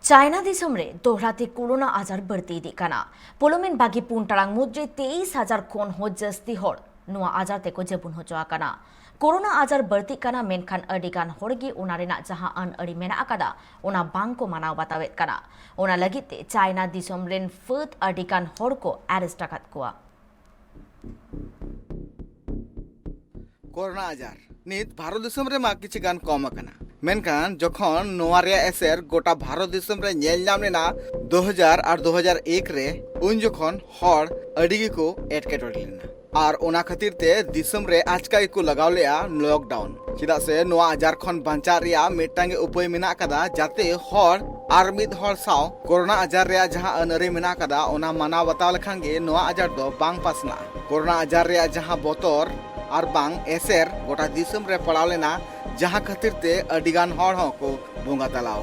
China दिसम रे दोहराते corona आजार बढ़ती इदी काना पोलोमेन बागी पुन टारांग मुद्रे 23,000 खोन हो जस्ती होड़ नुआ आजार तेको जेबुन हो जोआ काना कोरोना आजार बढ़ती काना मेनखान अडिगान होड़गी उना रेना जहां अन अड़ी मेना आकादा उना बांग को मनाव बतावेत काना उना लगिते चाइना दिसम रेन फुत अडिगान होड़ को अरेस्ट आकात कोआ कोरोना आजार नित भारत दिसम रे मा किछि गान कम अकना मेनखान जखन नोआ रे एसेर गोटा भारत दिसम रे नेल नाम लेना 2000 और 2001 रे उन जखन हड़ अडिगी को एटकेटोड़े लेना और ओना खातिर ते दिसम रे आजका को लगाव लेया लॉकडाउन चिदा से नोआ आजार खन बांचा रिया मिटांगे उपाय मेना कदा जाते हड़ आर मिद हड़ साव कोरोना आजार रिया जहां अनरे मेना कदा ओना माना बताव लखान गे नोआ आजार दो बांग पासना कोरोना आजार रिया जहां बोतर और बांग एसेर गोटा दिसम रे पड़ाव लेना जहां खातिर ते अडिगान हड़ हो को बोंगा तलाव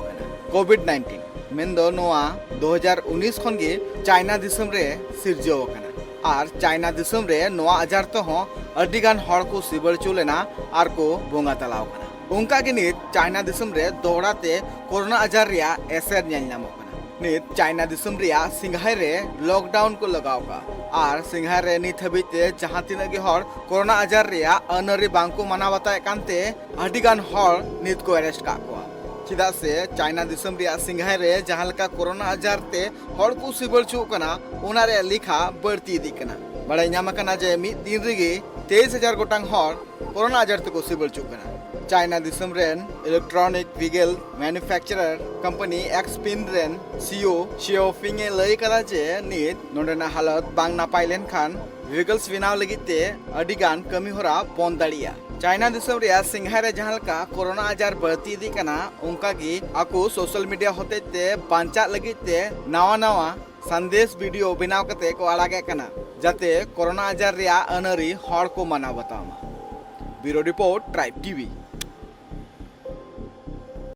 कोविड-19 मेंदो नोआ 2019 खन गे चाइना दिसम रे सिरजो कना और चाइना दिसम रे नोआ आजार तो हो अडिगान हड़ को सिबल चुलेना और को बोंगा तलाव कना उनका के नित चाइना दिसम रे दोहराते कोरोना आजार रिया एसेर नेल नामो नित चाइना दिसम रिया सिंघाई रे लॉकडाउन को लगाव का और सिंघाई रे नित हबिते जहां तिना गे हड़ कोरोना आजार रिया अनरी बांको माना बताए कानते अडिगान हड़ नित को अरेस्ट का को चिदा से चाइना दिसम रिया सिंघाई रे जहां लका कोरोना आजार ते हड़ को सिबल चु कना उना रे लिखा बढ़ती दी कना बड़ाई ᱧᱟᱢ कना जे मिद दिन रेगे 23,000 गोटांग हड़ कोरोना आजार ते को सिबल चु कना चाइना दिसम रेन इलेक्ट्रॉनिक व्हीकल मैन्युफैक्चरर कंपनी एक्सपिन रेन सीओ शिओफिंग ए लई कदा जे नित नोडेना हालत बांग नापाय लेन खान व्हीकल्स बिनाव लगिते अडिगान कमी होरा बंद दाड़िया चाइना दिसम रिया सिंघाई रे जहां लका कोरोना आजार बढ़ती दी कना उनका की आकु सोशल मीडिया होते ते बांचा लगिते नवा नवा संदेश वीडियो बिनाव कते को आड़ागे कना जाते कोरोना आजार रिया अनरी हड़ को मना बतामा ब्यूरो रिपोर्ट ट्राइब टीवी।